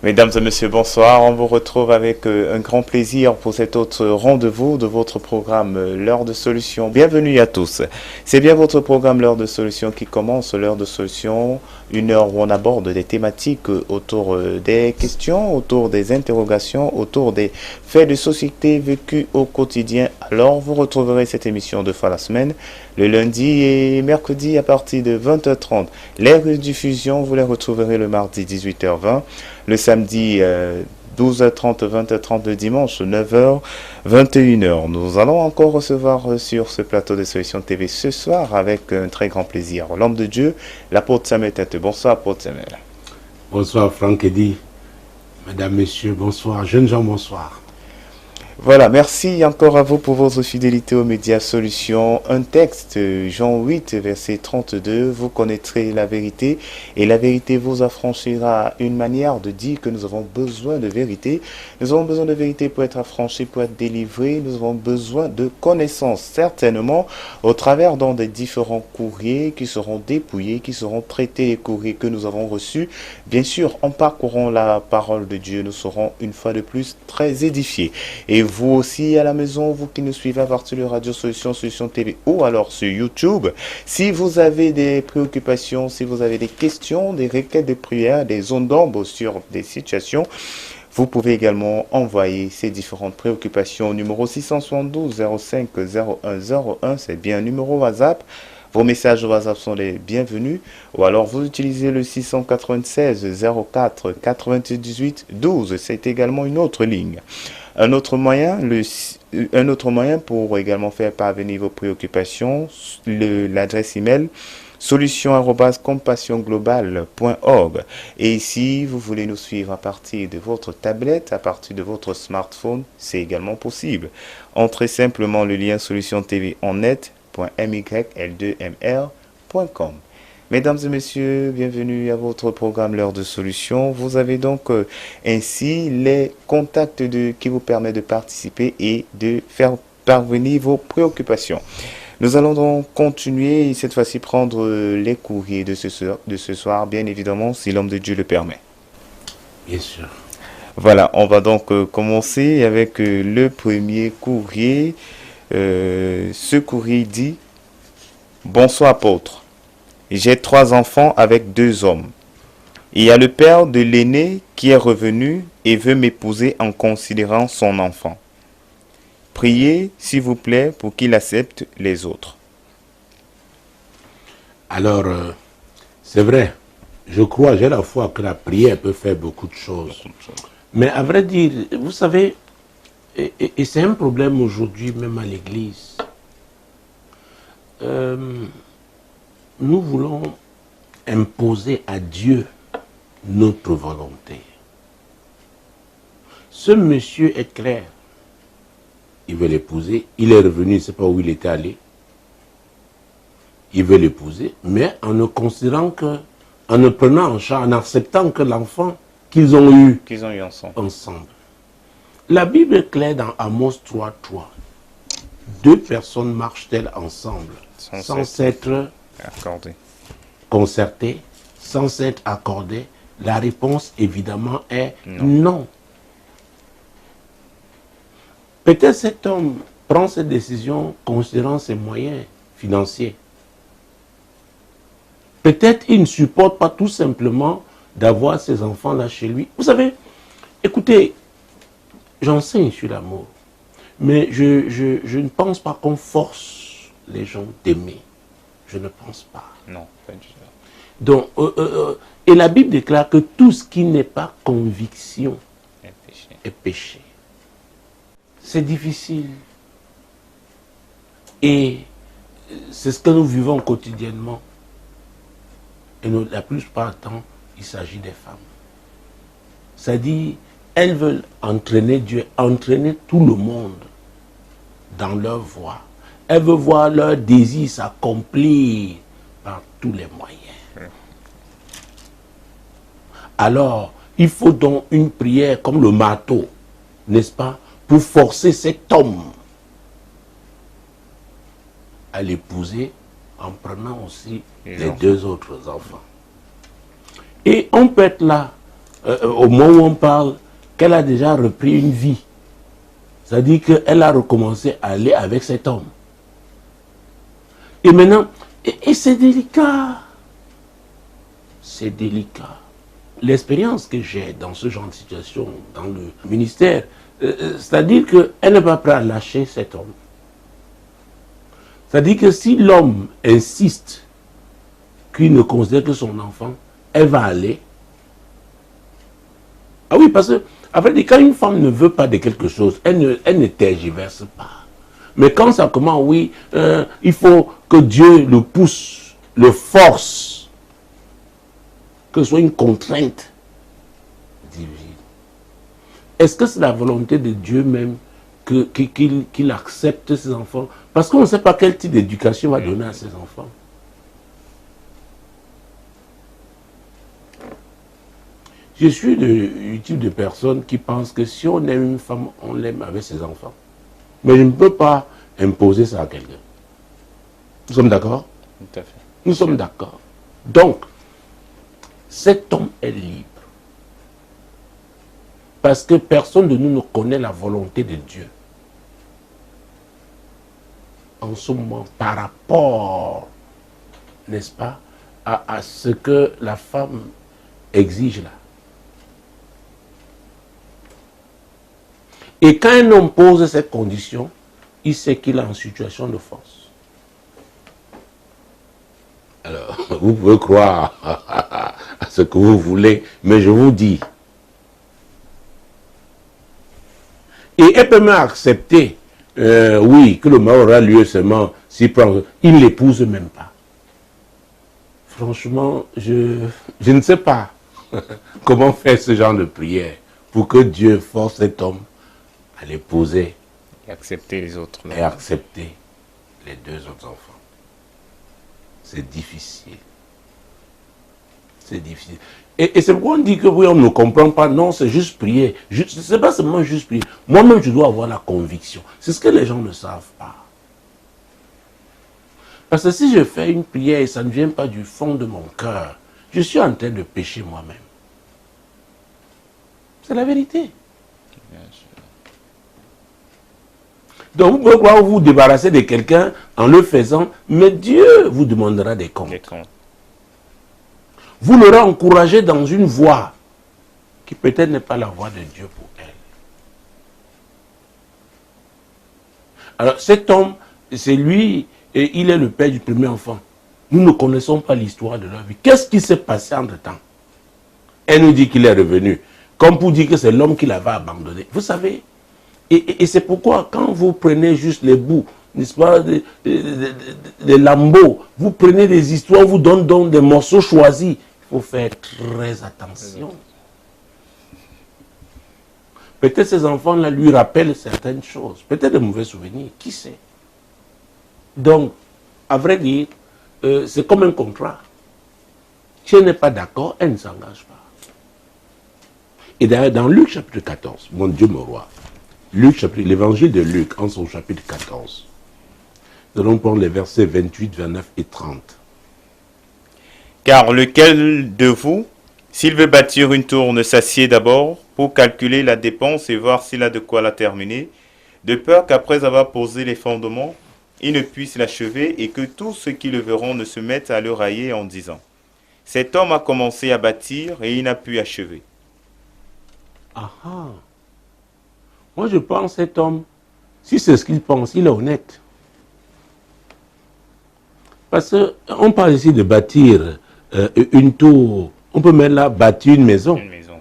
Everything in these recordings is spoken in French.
Mesdames et messieurs, bonsoir. On vous retrouve avec un grand plaisir pour cet autre rendez-vous de votre programme L'heure de solution. Bienvenue à tous. C'est bien votre programme L'heure de solution qui commence. L'heure de solution, une heure où on aborde des thématiques autour des questions, autour des interrogations, autour des faits de société vécus au quotidien. Alors, vous retrouverez cette émission deux fois la semaine, le lundi et mercredi à partir de 20h30. Les rediffusions, vous les retrouverez le mardi 18h20. Le samedi 12h30, 20h30, le dimanche 9h, 21h. Nous allons encore recevoir sur ce plateau de Solutions TV ce soir avec un très grand plaisir l'homme de Dieu, l'apôtre Samuel Tete. Bonsoir apôtre Samuel. Bonsoir Franck Eddy, mesdames, messieurs, bonsoir, jeunes gens, bonsoir. Voilà, merci encore à vous pour votre fidélité aux médias Solutions. Un texte, Jean 8, verset 32, vous connaîtrez la vérité et la vérité vous affranchira. Une manière de dire que nous avons besoin de vérité. Nous avons besoin de vérité pour être affranchis, pour être délivrés. Nous avons besoin de connaissances, certainement, au travers des différents courriers qui seront dépouillés, qui seront traités, les courriers que nous avons reçus. Bien sûr, en parcourant la parole de Dieu, nous serons une fois de plus très édifiés. Et vous aussi à la maison, vous qui nous suivez à partir de Radio Solutions, Solutions TV ou alors sur YouTube, si vous avez des préoccupations, si vous avez des questions, des requêtes de prière, des zones d'ombre sur des situations, vous pouvez également envoyer ces différentes préoccupations au numéro 672 05 0101, c'est bien un numéro WhatsApp. Vos messages WhatsApp sont les bienvenus. Ou alors vous utilisez le 696 04 98 12. C'est également une autre ligne. Un autre moyen pour également faire parvenir vos préoccupations, l'adresse email solution@compassionglobale.org. Et si vous voulez nous suivre à partir de votre tablette, à partir de votre smartphone, c'est également possible. Entrez simplement le lien Solution TV en net.myl2mr.com. Mesdames et messieurs, bienvenue à votre programme L'heure de solution. Vous avez donc ainsi les contacts qui vous permettent de participer et de faire parvenir vos préoccupations. Nous allons donc continuer et cette fois-ci prendre les courriers de ce soir, bien évidemment, si l'homme de Dieu le permet. Bien sûr. Voilà, on va donc commencer avec le premier courrier. Ce courrier dit « Bonsoir apôtre. J'ai 3 enfants avec 2 hommes. Il y a le père de l'aîné qui est revenu et veut m'épouser en considérant son enfant. Priez, s'il vous plaît, pour qu'il accepte les autres. » Alors, c'est vrai, je crois, j'ai la foi que la prière peut faire beaucoup de choses. Mais à vrai dire, vous savez, et c'est un problème aujourd'hui même à l'église. Nous voulons imposer à Dieu notre volonté. Ce monsieur est clair. Il veut l'épouser. Il est revenu, il ne sait pas où il était allé. Il veut l'épouser, mais en ne considérant que, en ne prenant en charge, en acceptant que l'enfant qu'ils ont eu ensemble. La Bible est claire dans Amos 3:3. 2 personnes marchent-elles ensemble sans s'être concertées, sans s'être accordées? La réponse évidemment est non. Peut-être cet homme prend cette décision considérant ses moyens financiers. Peut-être il ne supporte pas tout simplement d'avoir ses enfants-là chez lui. Vous savez, écoutez, j'enseigne sur l'amour, mais je ne pense pas qu'on force les gens d'aimer. Je ne pense pas. Non, pas du tout. Donc, et la Bible déclare que tout ce qui n'est pas conviction est péché. C'est difficile. Et c'est ce que nous vivons quotidiennement. Et la plupart du temps, il s'agit des femmes. C'est-à-dire, elles veulent entraîner Dieu, entraîner tout le monde dans leur voie. Elles veulent voir leur désir s'accomplir par tous les moyens. Alors, il faut donc une prière comme le marteau, n'est-ce pas, pour forcer cet homme à l'épouser en prenant aussi les 2 autres enfants. Et on peut être là au moment où on parle, qu'elle a déjà repris une vie. C'est-à-dire qu'elle a recommencé à aller avec cet homme. Et maintenant, et c'est délicat. C'est délicat. L'expérience que j'ai dans ce genre de situation, dans le ministère, c'est-à-dire qu'elle n'est pas prête à lâcher cet homme. C'est-à-dire que si l'homme insiste qu'il ne considère que son enfant, elle va aller. Ah oui, parce que, après, quand une femme ne veut pas de quelque chose, elle ne tergiverse pas. Mais quand ça commence, oui, il faut que Dieu le pousse, le force, que ce soit une contrainte divine. Est-ce que c'est la volonté de Dieu même qu'il accepte ses enfants? Parce qu'on ne sait pas quel type d'éducation va donner à ses enfants. Je suis du type de personne qui pense que si on aime une femme, on l'aime avec ses enfants. Mais je ne peux pas imposer ça à quelqu'un. Nous sommes d'accord? Tout à fait. Nous sommes d'accord. Donc, cet homme est libre. Parce que personne de nous ne connaît la volonté de Dieu. En ce moment, par rapport, n'est-ce pas, à ce que la femme exige là. Et quand un homme pose cette condition, il sait qu'il est en situation de force. Alors, vous pouvez croire à ce que vous voulez, mais je vous dis. Et elle peut même accepter, oui, que le mariage aura lieu seulement s'il prend. Il ne l'épouse même pas. Franchement, je ne sais pas comment faire ce genre de prière pour que Dieu force cet homme à l'épouser. Et accepter les autres. Et accepter les deux autres enfants. C'est difficile. C'est difficile. Et c'est pourquoi on dit que oui, on ne comprend pas. Non, c'est juste prier. Ce n'est pas seulement juste prier. Moi-même, je dois avoir la conviction. C'est ce que les gens ne savent pas. Parce que si je fais une prière et ça ne vient pas du fond de mon cœur, je suis en train de pécher moi-même. C'est la vérité. Donc, vous pouvez croire vous débarrasser de quelqu'un en le faisant, mais Dieu vous demandera des comptes. Vous l'aurez encouragé dans une voie qui peut-être n'est pas la voie de Dieu pour elle. Alors, cet homme, c'est lui, et il est le père du premier enfant. Nous ne connaissons pas l'histoire de leur vie. Qu'est-ce qui s'est passé entre-temps? Elle nous dit qu'il est revenu. Comme pour dire que c'est l'homme qui l'avait abandonné. Vous savez, et c'est pourquoi quand vous prenez juste les bouts, n'est-ce pas, des lambeaux, vous prenez des histoires, vous donnez des morceaux choisis, il faut faire très attention. Peut-être ces enfants-là lui rappellent certaines choses, peut-être de mauvais souvenirs, qui sait. Donc, à vrai dire, c'est comme un contrat. Si elle n'est pas d'accord, elle ne s'engage pas. Et d'ailleurs, dans Luc chapitre 14, mon Dieu mon roi, l'évangile de Luc, en son chapitre 14, nous allons prendre les versets 28, 29 et 30. Car lequel de vous, s'il veut bâtir une tour, ne s'assied d'abord pour calculer la dépense et voir s'il a de quoi la terminer, de peur qu'après avoir posé les fondements, il ne puisse l'achever et que tous ceux qui le verront ne se mettent à le railler en disant « Cet homme a commencé à bâtir et il n'a pu achever. » Ah ah. Moi je pense cet homme, si c'est ce qu'il pense, il est honnête. Parce qu'on parle ici de bâtir une tour, on peut même là bâtir une maison. Une maison.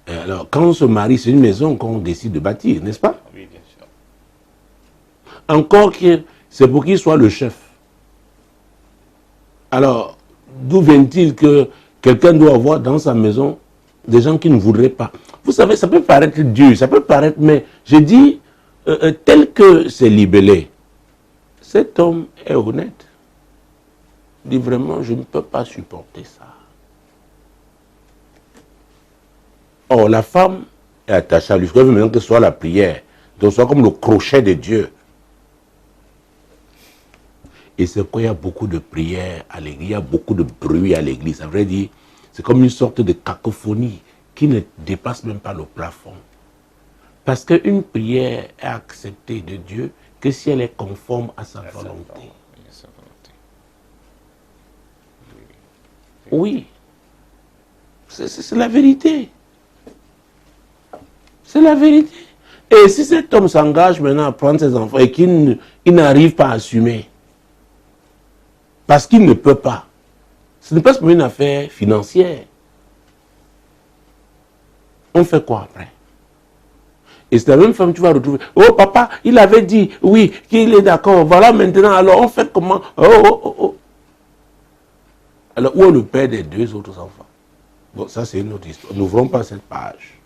Alors quand on se marie, c'est une maison qu'on décide de bâtir, n'est-ce pas? Oui, bien sûr. Encore que c'est pour qu'il soit le chef. Alors, d'où vient-il que quelqu'un doit avoir dans sa maison des gens qui ne voudraient pas? Vous savez, ça peut paraître dur, ça peut paraître, mais je dis, tel que c'est libellé, cet homme est honnête. Il dit vraiment, je ne peux pas supporter ça. Or, la femme est attachée à lui. Je veux maintenant que ce soit la prière, que ce soit comme le crochet de Dieu. Et c'est pourquoi il y a beaucoup de prières à l'église, il y a beaucoup de bruit à l'église. Ça veut dire, C'est comme une sorte de cacophonie qui ne dépasse même pas le plafond. Parce qu'une prière est acceptée de Dieu que si elle est conforme à sa volonté. Oui. C'est la vérité. C'est la vérité. Et si cet homme s'engage maintenant à prendre ses enfants et qu'il n'arrive pas à assumer, parce qu'il ne peut pas, ce n'est pas seulement une affaire financière. On fait quoi après? Et c'est la même femme que tu vas retrouver. Oh papa, il avait dit, oui, qu'il est d'accord. Voilà maintenant, alors on fait comment? Oh. Alors où est le père des deux autres enfants? Bon, ça c'est une autre histoire. N'ouvrons pas cette page.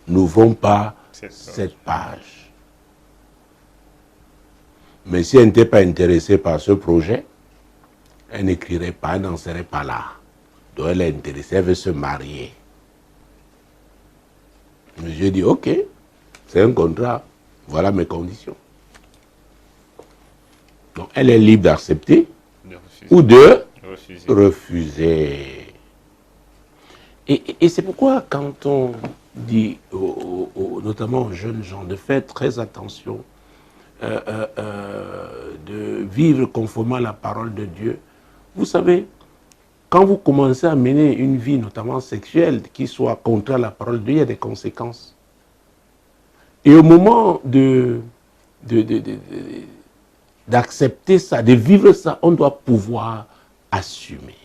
N'ouvrons pas cette page. Mais si elle n'était pas intéressée par ce projet, elle n'écrirait pas, elle n'en serait pas là. Donc elle est intéressée, elle veut se marier. Mais je dis, ok, c'est un contrat, voilà mes conditions. Donc elle est libre d'accepter ou de refuser. Et c'est pourquoi quand on dit, notamment aux jeunes gens, de faire très attention, de vivre conformément à la parole de Dieu, vous savez, quand vous commencez à mener une vie, notamment sexuelle, qui soit contraire à la parole de Dieu, il y a des conséquences. Et au moment d'accepter ça, de vivre ça, on doit pouvoir assumer.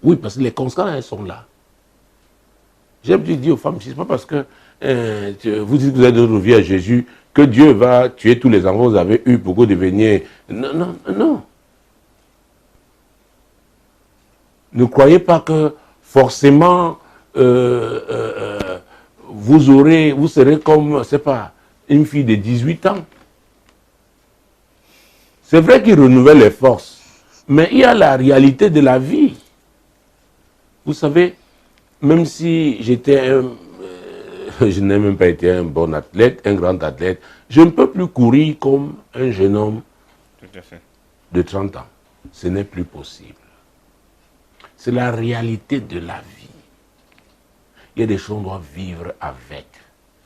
Oui, parce que les conséquences, elles sont là. J'ai dit aux femmes, ce n'est pas parce que vous dites que vous êtes de vie à Jésus que Dieu va tuer tous les enfants que vous avez eus pour que vous deveniez... Non. Ne croyez pas que forcément vous serez comme, c'est pas, une fille de 18 ans. C'est vrai qu'il renouvelle les forces, mais il y a la réalité de la vie. Vous savez, même si je n'ai même pas été un bon athlète, un grand athlète, je ne peux plus courir comme un jeune homme de 30 ans. Ce n'est plus possible. C'est la réalité de la vie. Il y a des choses qu'on doit vivre avec.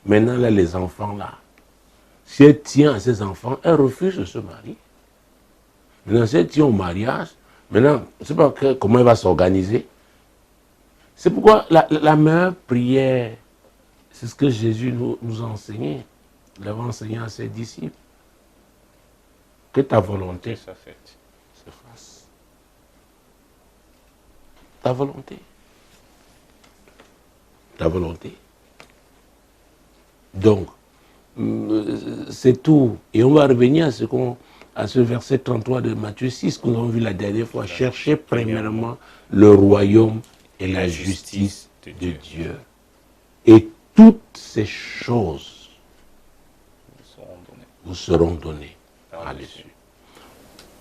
Maintenant, là, les enfants, là, si elle tient à ses enfants, elle refuse de se marier. Maintenant, si elle tient au mariage, maintenant, je ne sais pas comment elle va s'organiser. C'est pourquoi la meilleure prière, c'est ce que Jésus nous a enseigné. Il l'avait enseigné à ses disciples. Que ta volonté se fasse. Ta volonté. Ta volonté. Donc, c'est tout. Et on va revenir à ce verset 33 de Matthieu 6 que nous avons vu la dernière fois. Cherchez premièrement le royaume et la justice de Dieu. Et toutes ces choses vous seront données par-dessus.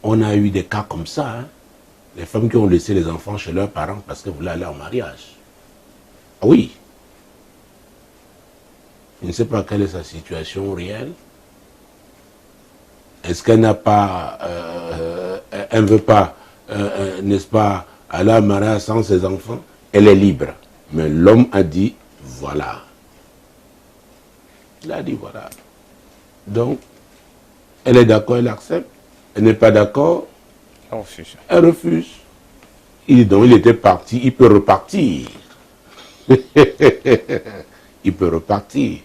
On a eu des cas comme ça, hein? Les femmes qui ont laissé les enfants chez leurs parents parce qu'elles voulaient aller en mariage. Ah oui. Je ne sais pas quelle est sa situation réelle. Est-ce qu'elle n'a pas, elle ne veut pas, n'est-ce pas, aller en mariage sans ses enfants? Elle est libre. Mais l'homme a dit, voilà. Il a dit, voilà. Donc, elle est d'accord, elle accepte. Elle n'est pas d'accord, elle refuse. Donc, il était parti, il peut repartir. Il peut repartir.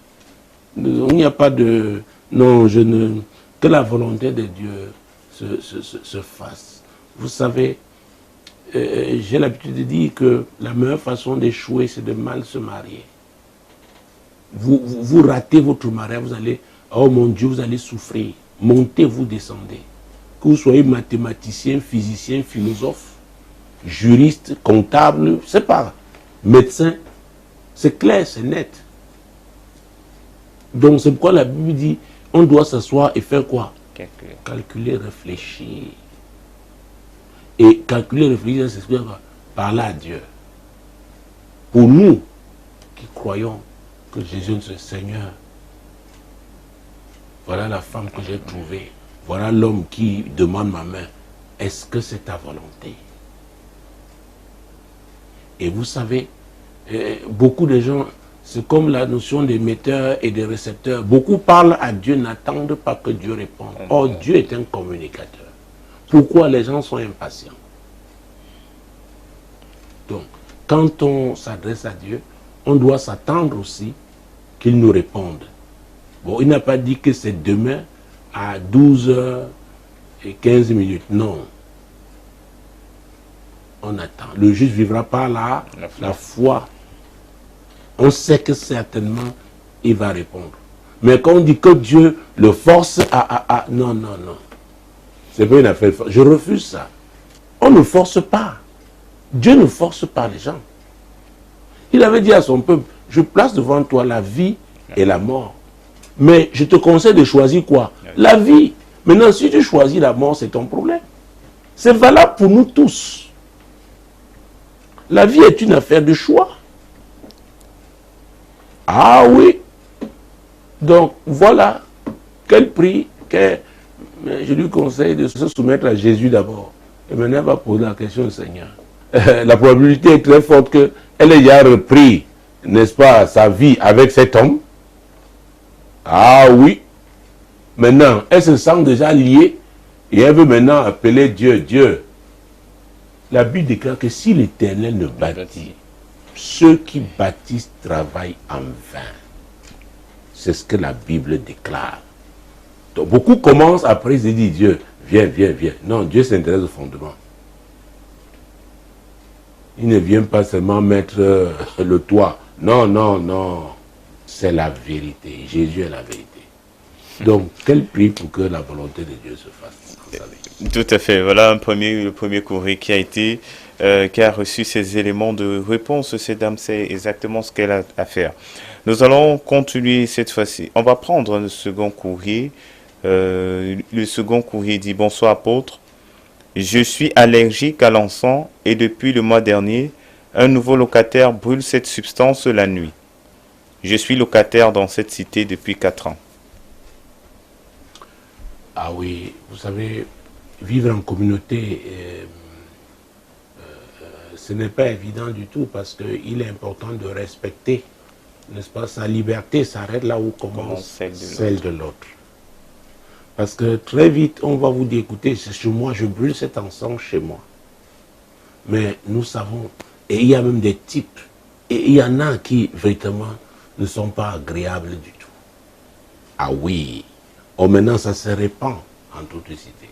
Il n'y a pas de... Non, que la volonté de Dieu se fasse. Vous savez, j'ai l'habitude de dire que la meilleure façon d'échouer, c'est de mal se marier. Vous ratez votre mariage, vous allez... Oh mon Dieu, vous allez souffrir. Montez, vous descendez. Que vous soyez mathématicien, physicien, philosophe, juriste, comptable, je ne sais pas, médecin, c'est clair, c'est net. Donc c'est pourquoi la Bible dit, on doit s'asseoir et faire quoi? Calculer, réfléchir. Et calculer, réfléchir, c'est ce qu'on va parler à Dieu. Pour nous qui croyons que Jésus est le Seigneur, voilà la femme que j'ai trouvée. Voilà l'homme qui demande ma main. Est-ce que c'est ta volonté? Et vous savez, beaucoup de gens, c'est comme la notion d'émetteur et de récepteur. Beaucoup parlent à Dieu, n'attendent pas que Dieu réponde. Or, Dieu est un communicateur. Pourquoi les gens sont impatients? Donc, quand on s'adresse à Dieu, on doit s'attendre aussi qu'il nous réponde. Bon, il n'a pas dit que c'est demain à 12h15. Non. On attend. Le juste vivra par la foi. On sait que certainement, il va répondre. Mais quand on dit que Dieu le force à... Non, non, non. C'est pas une affaire de force. Je refuse ça. On ne force pas. Dieu ne force pas les gens. Il avait dit à son peuple, je place devant toi la vie et la mort. Mais je te conseille de choisir quoi? La vie. Maintenant, si tu choisis la mort, c'est ton problème. C'est valable pour nous tous. La vie est une affaire de choix. Ah oui. Donc, voilà. Quel prix je lui conseille de se soumettre à Jésus d'abord. Et maintenant, elle va poser la question au Seigneur. La probabilité est très forte qu'elle ait déjà repris, n'est-ce pas, sa vie avec cet homme. Ah oui. Maintenant, elle se sent déjà liée et elle veut maintenant appeler Dieu. Dieu. La Bible déclare que si l'Éternel ne bâtit, ceux qui bâtissent travaillent en vain. C'est ce que la Bible déclare. Donc beaucoup commencent après, ils disent Dieu, viens, viens, viens. Non, Dieu s'intéresse au fondement. Il ne vient pas seulement mettre le toit. Non, non, non. C'est la vérité. Jésus est la vérité. Donc, quel prix pour que la volonté de Dieu se fasse? Tout à fait. Voilà le premier courrier qui a reçu ces éléments de réponse. Cette dame sait exactement ce qu'elle a à faire. Nous allons continuer cette fois-ci. On va prendre le second courrier. Le second courrier dit: bonsoir apôtre. Je suis allergique à l'encens et depuis le mois dernier, un nouveau locataire brûle cette substance la nuit. Je suis locataire dans cette cité depuis 4 ans. Ah oui, vous savez, vivre en communauté, ce n'est pas évident du tout parce qu'il est important de respecter, n'est-ce pas, sa liberté s'arrête là où commence celle de l'autre. Parce que très vite, on va vous dire, écoutez, c'est chez moi, je brûle cet encens chez moi. Mais nous savons, et il y a même des types, et il y en a qui, véritablement, ne sont pas agréables du tout. Ah oui, oh maintenant ça se répand en toute cité.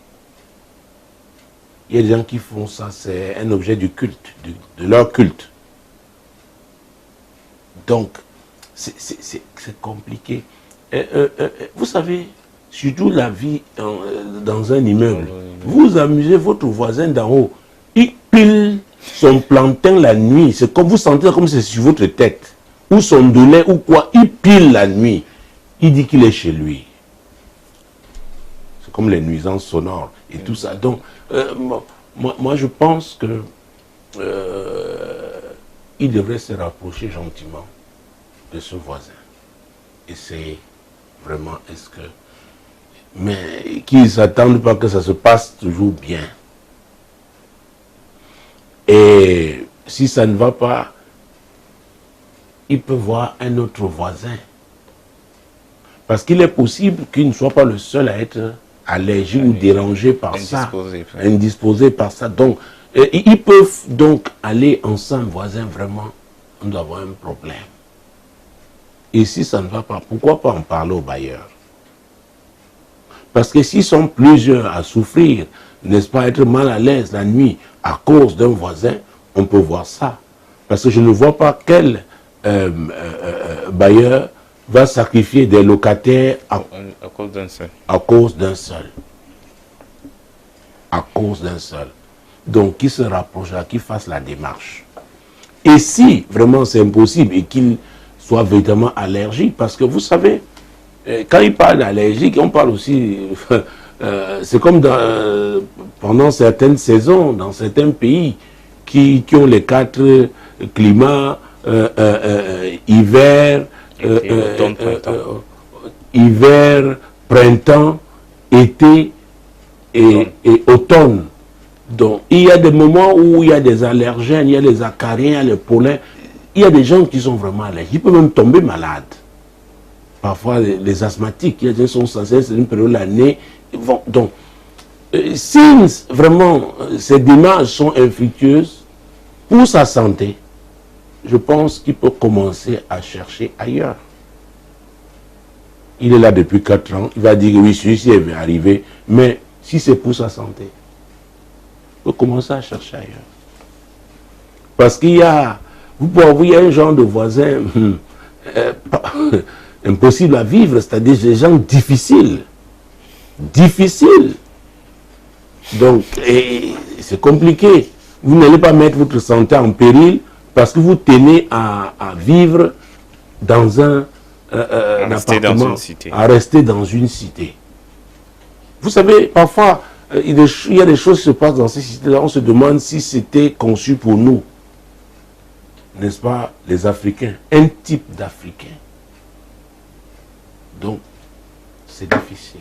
Il y a des gens qui font ça, c'est un objet du culte, de leur culte. Donc, c'est compliqué. Vous savez, surtout la vie dans un immeuble, vous amusez votre voisin d'en haut, il pile son plantain la nuit, c'est comme vous sentez comme c'est sur votre tête, ou son doulet ou quoi, il pile la nuit, il dit qu'il est chez lui. C'est comme les nuisances sonores et tout ça. Donc, moi je pense que il devrait se rapprocher gentiment de ce voisin. Et c'est vraiment, est-ce que... Mais qu'ils ne s'attendent pas que ça se passe toujours bien. Et si ça ne va pas, il peut voir un autre voisin. Parce qu'il est possible qu'il ne soit pas le seul à être allergique ou dérangé par ça. Indisposé par ça. Donc, ils peuvent donc aller ensemble, voisins, vraiment, on doit avoir un problème. Et si ça ne va pas, pourquoi pas en parler au bailleur? Parce que s'ils sont plusieurs à souffrir, n'est-ce pas, être mal à l'aise la nuit à cause d'un voisin, on peut voir ça. Parce que je ne vois pas quel bailleur va sacrifier des locataires à cause d'un seul. À cause d'un seul. À cause d'un seul. Donc, qui se rapprochera, qui fasse la démarche. Et si vraiment c'est impossible et qu'il soit véritablement allergique, parce que vous savez, quand il parle d'allergique, on parle aussi, c'est comme pendant certaines saisons, dans certains pays qui ont les 4 climats, hiver, hiver, printemps, été et automne. Donc, il y a des moments où il y a des allergènes, il y a les acariens, il y a les pollens. Il y a des gens qui sont vraiment allergiques. Ils peuvent même tomber malades. Parfois, les asthmatiques, il y a des gens qui sont censés, c'est une période de l'année. Donc, si vraiment ces démarches sont infructueuses pour sa santé, je pense qu'il peut commencer à chercher ailleurs. Il est là depuis 4 ans, il va dire que oui, celui-ci est arrivé, mais si c'est pour sa santé, il peut commencer à chercher ailleurs. Parce qu'il y a, vous pouvez avoir un genre de voisin impossible à vivre, c'est-à-dire des gens difficiles. Difficiles. Donc, c'est compliqué. Vous n'allez pas mettre votre santé en péril parce que vous tenez à vivre dans un appartement, à rester dans une cité. Vous savez, parfois, il y a des choses qui se passent dans ces cités-là, on se demande si c'était conçu pour nous. N'est-ce pas, les Africains, un type d'Africain. Donc, c'est difficile.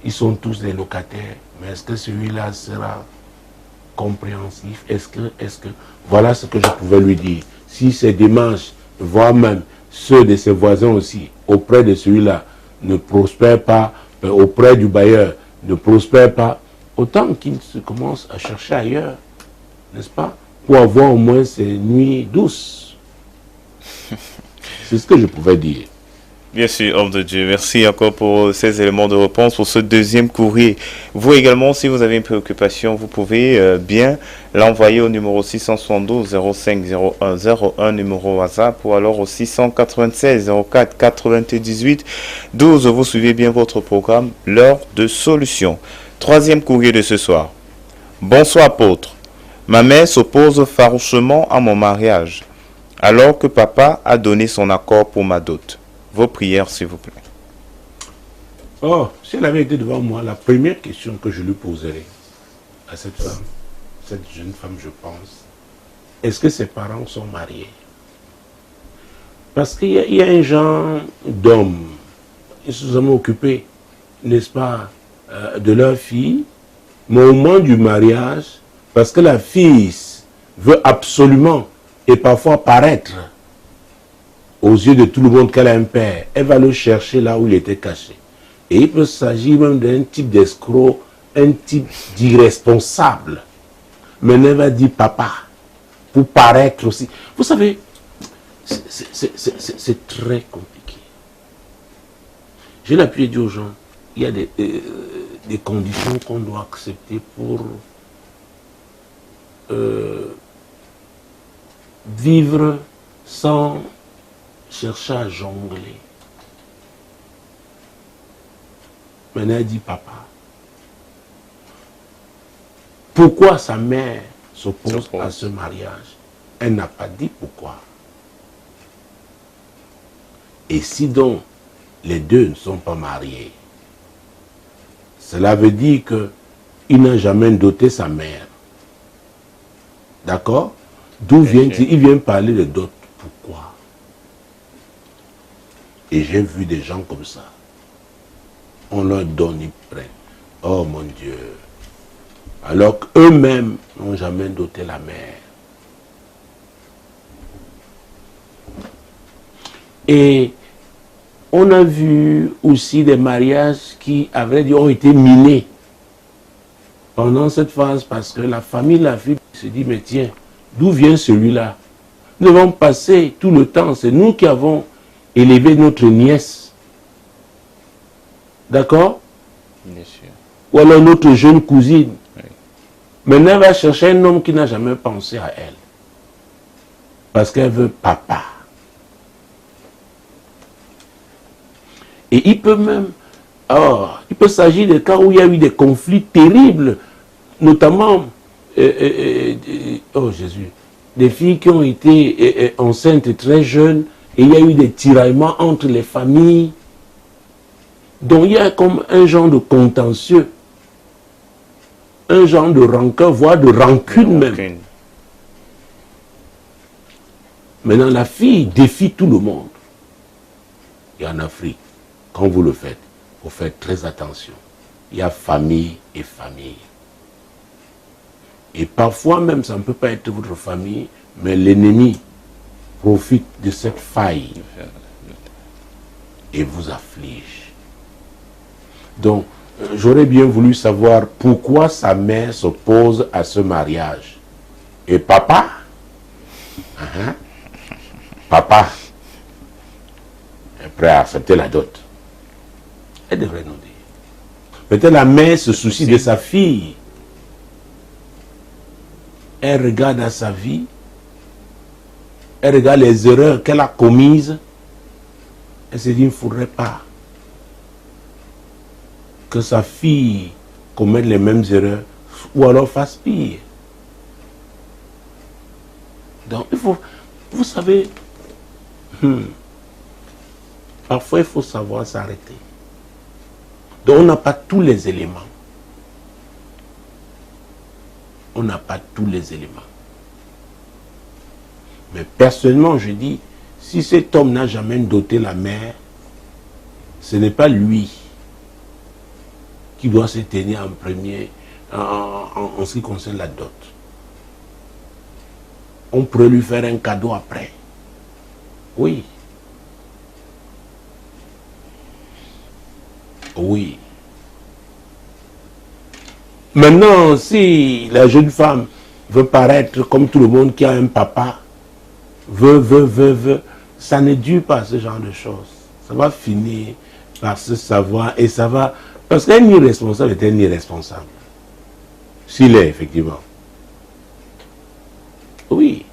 Ils sont tous des locataires, mais est-ce que celui-là sera compréhensif? Est-ce que... Voilà ce que je pouvais lui dire. Si ces démarches, voire même ceux de ses voisins aussi, auprès de celui-là, ne prospèrent pas, auprès du bailleur, ne prospèrent pas, autant qu'il se commence à chercher ailleurs, n'est-ce pas? Pour avoir au moins ces nuits douces. C'est ce que je pouvais dire. Bien sûr, homme de Dieu. Merci encore pour ces éléments de réponse, pour ce deuxième courrier. Vous également, si vous avez une préoccupation, vous pouvez bien l'envoyer au numéro 672 05 01 01, numéro WhatsApp, ou alors au 696 04 98 12. Vous suivez bien votre programme, l'heure de solution. Troisième courrier de ce soir. Bonsoir, apôtre. Ma mère s'oppose farouchement à mon mariage, alors que papa a donné son accord pour ma dot. Vos prières, s'il vous plaît. Oh, si elle avait été devant moi, la première question que je lui poserais à cette femme, cette jeune femme, je pense, est-ce que ses parents sont mariés? Parce qu'il y a un genre d'hommes, ils se sont occupés, n'est-ce pas, de leur fille, mais au moment du mariage, parce que la fille veut absolument et parfois paraître aux yeux de tout le monde qu'elle a un père, elle va le chercher là où il était caché. Et il peut s'agir même d'un type d'escroc, un type d'irresponsable. Mais elle va dire papa, pour paraître aussi. Vous savez, c'est très compliqué. J'ai l'habitude de dire aux gens, il y a des conditions qu'on doit accepter pour vivre sans chercher à jongler. Maintenant, elle dit papa. Pourquoi sa mère s'oppose à ce mariage? Elle n'a pas dit pourquoi. Et si donc les deux ne sont pas mariés, cela veut dire qu'il n'a jamais doté sa mère. D'accord? D'où vient-il? Il vient parler de dot. Pourquoi? Et j'ai vu des gens comme ça. On leur donne, ils prennent. Oh mon Dieu. Alors qu'eux-mêmes n'ont jamais doté la mère. Et on a vu aussi des mariages qui, à vrai dire, ont été minés pendant cette phase parce que la famille, la fille se dit, mais tiens, d'où vient celui-là? Nous devons passer tout le temps, c'est nous qui avons élevé notre nièce. D'accord? Bien sûr. Ou alors notre jeune cousine. Oui. Maintenant, elle va chercher un homme qui n'a jamais pensé à elle. Parce qu'elle veut papa. Et il peut même... Alors, il peut s'agir de cas où il y a eu des conflits terribles, notamment... oh Jésus, des filles qui ont été enceintes très jeunes, et il y a eu des tiraillements entre les familles. Donc il y a comme un genre de contentieux, un genre de rancœur, voire de rancune même. Maintenant, la fille défie tout le monde. Et en Afrique, quand vous le faites, vous faites très attention. Il y a famille et famille. Et parfois même, ça ne peut pas être votre famille, mais l'ennemi profite de cette faille et vous afflige. Donc, j'aurais bien voulu savoir pourquoi sa mère s'oppose à ce mariage. Et papa, papa est prêt à accepter la dot. Elle devrait nous dire. Peut-être la mère se soucie de sa fille. Elle regarde à sa vie. Elle regarde les erreurs qu'elle a commises. Elle se dit, il ne faudrait pas que sa fille commette les mêmes erreurs ou alors fasse pire. Donc, il faut, vous savez, parfois il faut savoir s'arrêter. Donc, on n'a pas tous les éléments. On n'a pas tous les éléments. Mais personnellement, je dis, si cet homme n'a jamais doté la mère, ce n'est pas lui qui doit se tenir en premier en ce qui concerne la dot. On pourrait lui faire un cadeau après. Oui. Oui. Maintenant, si la jeune femme veut paraître comme tout le monde qui a un papa, veut, ça ne dure pas ce genre de choses. Ça va finir par se savoir et ça va... Parce qu'un irresponsable est un irresponsable. S'il est, effectivement. Oui.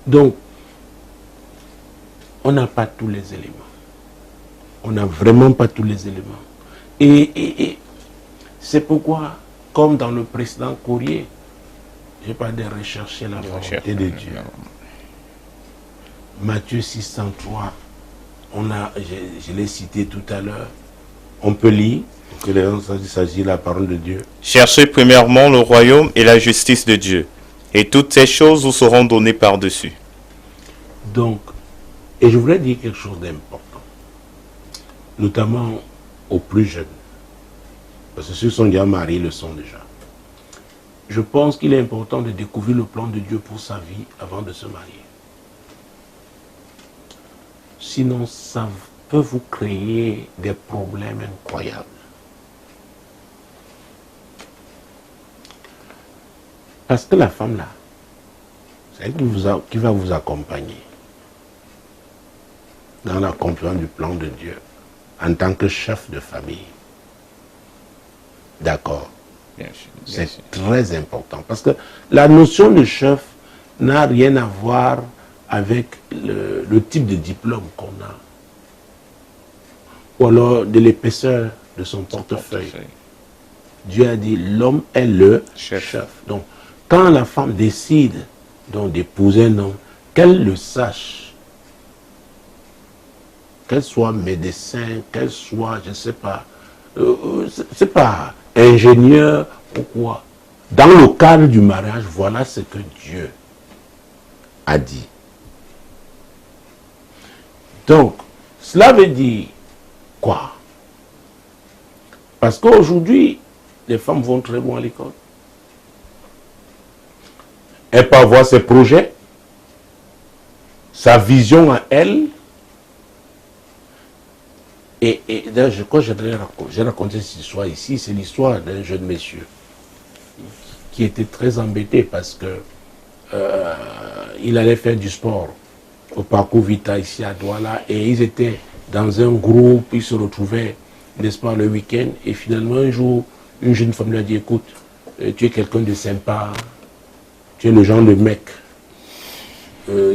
Donc, on n'a pas tous les éléments. On n'a vraiment pas tous les éléments. Et c'est pourquoi, comme dans le précédent courrier, je n'ai pas de rechercher la volonté de Dieu. Matthieu 603, je l'ai cité tout à l'heure. On peut lire, que il s'agit de la parole de Dieu. Cherchez premièrement le royaume et la justice de Dieu, et toutes ces choses vous seront données par-dessus. Donc, et je voudrais dire quelque chose d'important, notamment aux plus jeunes, parce que ceux qui sont déjà mariés le sont déjà. Je pense qu'il est important de découvrir le plan de Dieu pour sa vie avant de se marier. Sinon, ça peut vous créer des problèmes incroyables. Parce que la femme là, c'est elle qui va vous accompagner dans l'accomplissement du plan de Dieu en tant que chef de famille. D'accord? C'est très important parce que la notion de chef n'a rien à voir avec le type de diplôme qu'on a ou alors de l'épaisseur de son portefeuille. Dieu a dit l'homme est le chef. Donc quand la femme décide donc d'épouser un homme, qu'elle le sache, qu'elle soit médecin, qu'elle soit, je ne sais pas, c'est pas ingénieur ou quoi. Dans le cadre du mariage, voilà ce que Dieu a dit. Donc, cela veut dire quoi? Parce qu'aujourd'hui, les femmes vont très loin à l'école. Elle peut avoir ses projets, sa vision à elle. Et d'ailleurs, je crois que j'ai raconté cette histoire ici, c'est l'histoire d'un jeune monsieur qui était très embêté parce que il allait faire du sport au parcours Vita ici à Douala et ils étaient dans un groupe, ils se retrouvaient, n'est-ce pas, le week-end et finalement un jour, une jeune femme lui a dit, écoute, tu es quelqu'un de sympa, tu es le genre de mec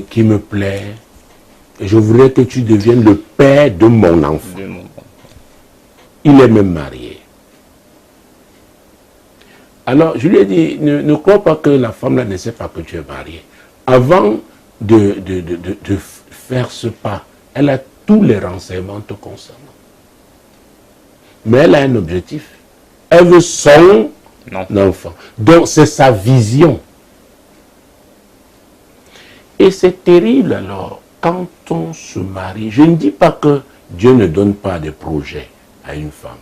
qui me plaît, et je voudrais que tu deviennes le père de mon enfant. Il est même marié. Alors, je lui ai dit, ne crois pas que la femme là ne sait pas que tu es marié. Avant de faire ce pas, elle a tous les renseignements te concernant. Mais elle a un objectif. Elle veut son enfant. Donc, c'est sa vision. Et c'est terrible alors, quand on se marie, je ne dis pas que Dieu ne donne pas de projet à une femme,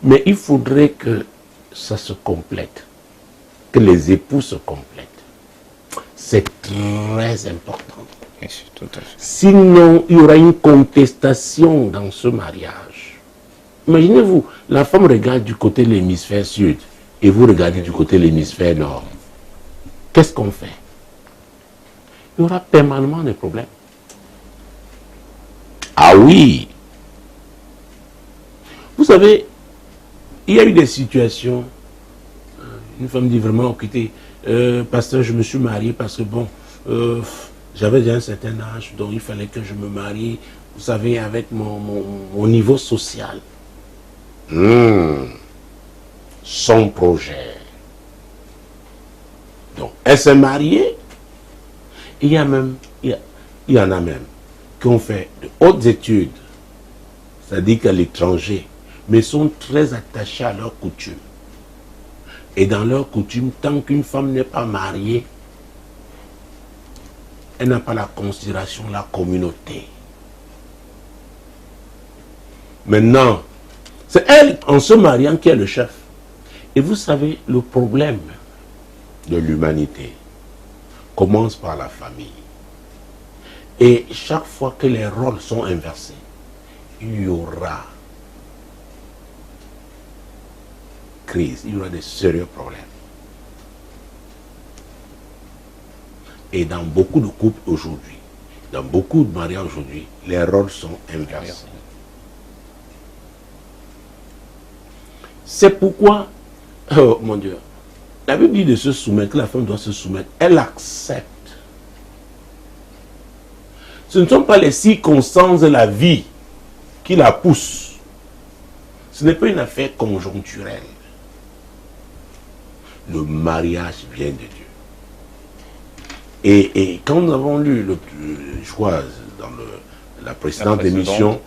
mais il faudrait que ça se complète, que les époux se complètent. C'est très important. Tout à fait. Sinon, il y aura une contestation dans ce mariage. Imaginez-vous, la femme regarde du côté de l'hémisphère sud et vous regardez du côté de l'hémisphère nord. Qu'est-ce qu'on fait? Il y aura permanemment des problèmes. Ah oui! Vous savez, il y a eu des situations, une femme dit vraiment, écoutez, pasteur, je me suis marié parce que bon, j'avais déjà un certain âge, donc il fallait que je me marie, vous savez, avec mon niveau social. Son projet. Donc, elle s'est mariée. Il y en a même qui ont fait de hautes études, c'est-à-dire qu'à l'étranger, mais sont très attachés à leurs coutumes. Et dans leurs coutumes, tant qu'une femme n'est pas mariée, elle n'a pas la considération de la communauté. Maintenant, c'est elle, en se mariant, qui est le chef. Et vous savez, le problème de l'humanité commence par la famille. Et chaque fois que les rôles sont inversés, il y aura crise, il y aura des sérieux problèmes. Et dans beaucoup de couples aujourd'hui, dans beaucoup de mariages aujourd'hui, les rôles sont inversés. C'est pourquoi, oh mon Dieu, la Bible dit de se soumettre, que la femme doit se soumettre. Elle accepte. Ce ne sont pas les circonstances de la vie qui la poussent. Ce n'est pas une affaire conjoncturelle. Le mariage vient de Dieu. Et quand nous avons lu je crois, dans la précédente émission,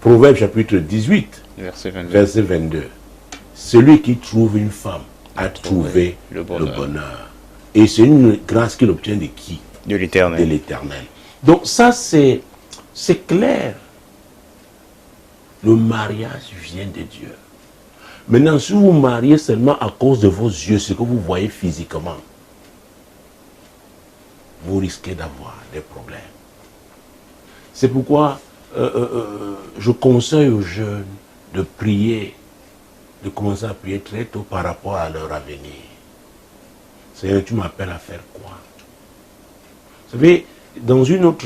Proverbe chapitre 18, verset 22, celui qui trouve une femme a trouvé le bonheur. Et c'est une grâce qu'il obtient de qui? De l'Éternel. De l'Éternel. Donc ça, c'est clair. Le mariage vient de Dieu. Maintenant, si vous vous mariez seulement à cause de vos yeux, ce que vous voyez physiquement, vous risquez d'avoir des problèmes. C'est pourquoi je conseille aux jeunes de prier, de commencer à prier très tôt par rapport à leur avenir. Seigneur, tu m'appelles à faire quoi? Vous savez, dans une autre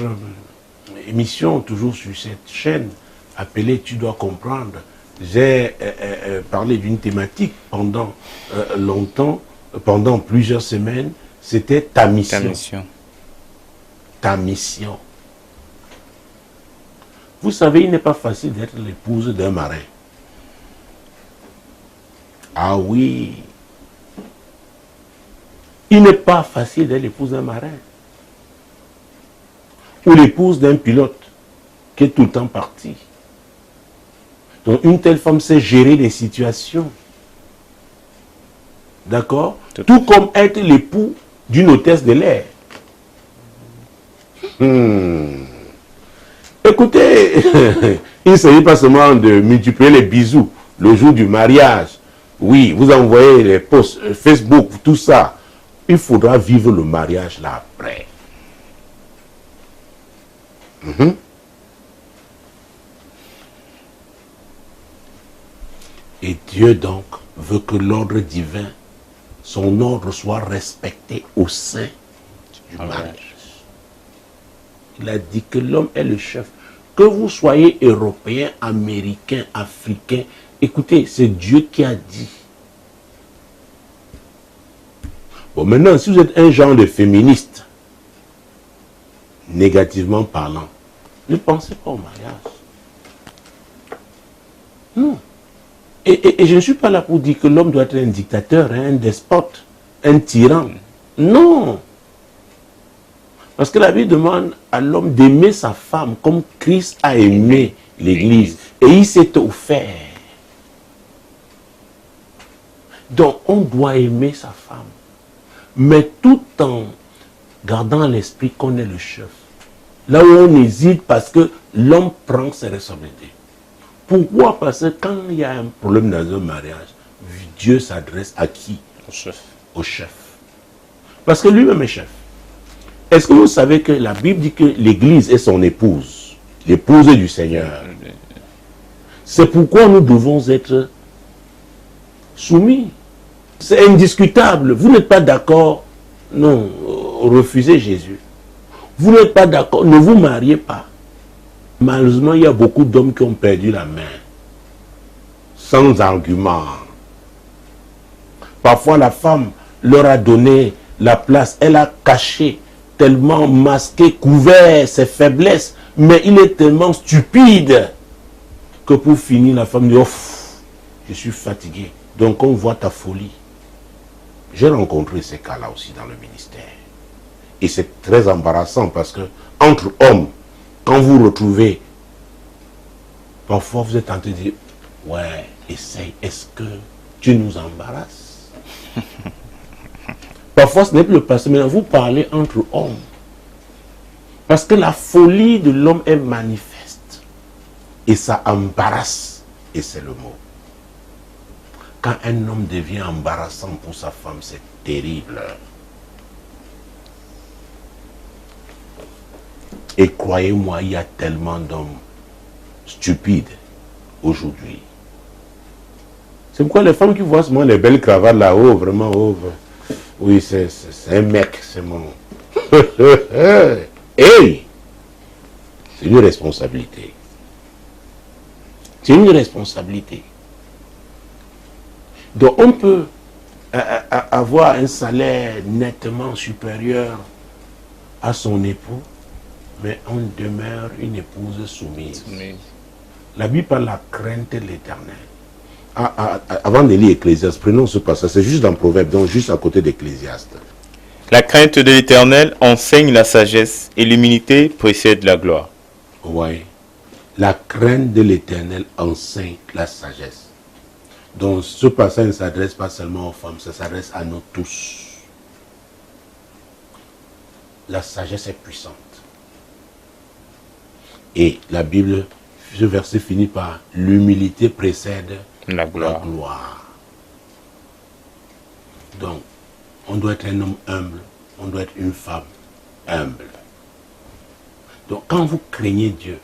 émission, toujours sur cette chaîne, appelée Tu dois comprendre, j'ai parlé d'une thématique pendant longtemps, pendant plusieurs semaines, c'était ta mission. Ta mission. Ta mission. Vous savez, il n'est pas facile d'être l'épouse d'un marin. Ah oui. Il n'est pas facile d'être l'épouse d'un marin. Ou l'épouse d'un pilote qui est tout le temps parti. Donc une telle femme sait gérer les situations. D'accord? Tout comme être l'époux d'une hôtesse de l'air. Écoutez, il ne s'agit pas seulement de multiplier les bisous le jour du mariage. Oui, vous envoyez les posts Facebook, tout ça. Il faudra vivre le mariage là après. Et Dieu donc veut que l'ordre divin, son ordre soit respecté au sein du mariage. Il a dit que l'homme est le chef. Que vous soyez européen, américain, africain, écoutez, c'est Dieu qui a dit. Bon, maintenant, si vous êtes un genre de féministe, négativement parlant, ne pensez pas au mariage. Non. Et je ne suis pas là pour dire que l'homme doit être un dictateur, un despote, un tyran. Non. Parce que la Bible demande à l'homme d'aimer sa femme comme Christ a aimé l'Église. Et il s'est offert. Donc on doit aimer sa femme. Mais tout en gardant à l'esprit qu'on est le chef. Là où on hésite parce que l'homme prend ses responsabilités. Pourquoi? Parce que quand il y a un problème dans un mariage, Dieu s'adresse à qui? Au chef. Au chef. Parce que lui-même est chef. Est-ce que vous savez que la Bible dit que l'Église est son épouse, l'épouse du Seigneur? C'est pourquoi nous devons être soumis. C'est indiscutable. Vous n'êtes pas d'accord, non, refusez Jésus. Vous n'êtes pas d'accord, ne vous mariez pas. Malheureusement, il y a beaucoup d'hommes qui ont perdu la main, sans argument. Parfois, la femme leur a donné la place, elle a caché, tellement masqué, couvert ses faiblesses, mais il est tellement stupide que pour finir, la femme dit, oh, je suis fatigué. Donc on voit ta folie. J'ai rencontré ces cas-là aussi dans le ministère. Et c'est très embarrassant parce que entre hommes, quand vous retrouvez, parfois vous êtes tenté de dire, ouais, essaye, est-ce que tu nous embarrasses? Parfois ce n'est plus le passé, mais vous parlez entre hommes. Parce que la folie de l'homme est manifeste. Et ça embarrasse. Et c'est le mot. Quand un homme devient embarrassant pour sa femme, c'est terrible. Et croyez-moi, il y a tellement d'hommes stupides aujourd'hui. C'est pourquoi les femmes qui voient seulement les belles cravates là-haut, vraiment haut, oui, c'est un mec, c'est mon... Hey! C'est une responsabilité. C'est une responsabilité. Donc on peut avoir un salaire nettement supérieur à son époux, mais on demeure une épouse soumise. La Bible parle de la crainte de l'Éternel. Avant de lire Ecclésiaste, prenons ce passage, c'est juste dans Proverbe, donc juste à côté d'Ecclésiaste. La crainte de l'Éternel enseigne la sagesse et l'humilité précède la gloire. Oui. La crainte de l'Éternel enseigne la sagesse. Donc ce passage ne s'adresse pas seulement aux femmes, ça s'adresse à nous tous. La sagesse est puissante. Et la Bible, ce verset finit par l'humilité précède La gloire. la gloire. Donc, on doit être un homme humble, on doit être une femme humble. Donc, quand vous craignez Dieu,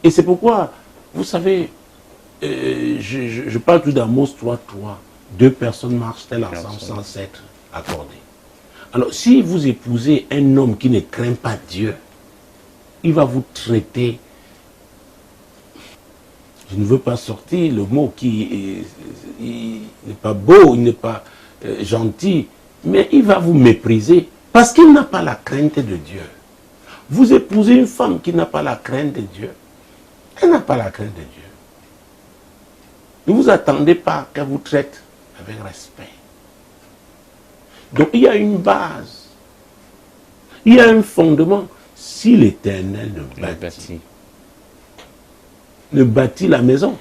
et c'est pourquoi, vous savez, je parle tout d'Amos 3.3, deux personnes marchent-elles ensemble sans s'être accordées. Alors, si vous épousez un homme qui ne craint pas Dieu, il va vous traiter, je ne veux pas sortir le mot qui n'est pas beau, il n'est pas gentil, mais il va vous mépriser parce qu'il n'a pas la crainte de Dieu. Vous épousez une femme qui n'a pas la crainte de Dieu, elle n'a pas la crainte de Dieu. Ne vous attendez pas qu'elle vous traite avec respect. Donc il y a une base, il y a un fondement. Si l'Éternel ne bâtit la maison,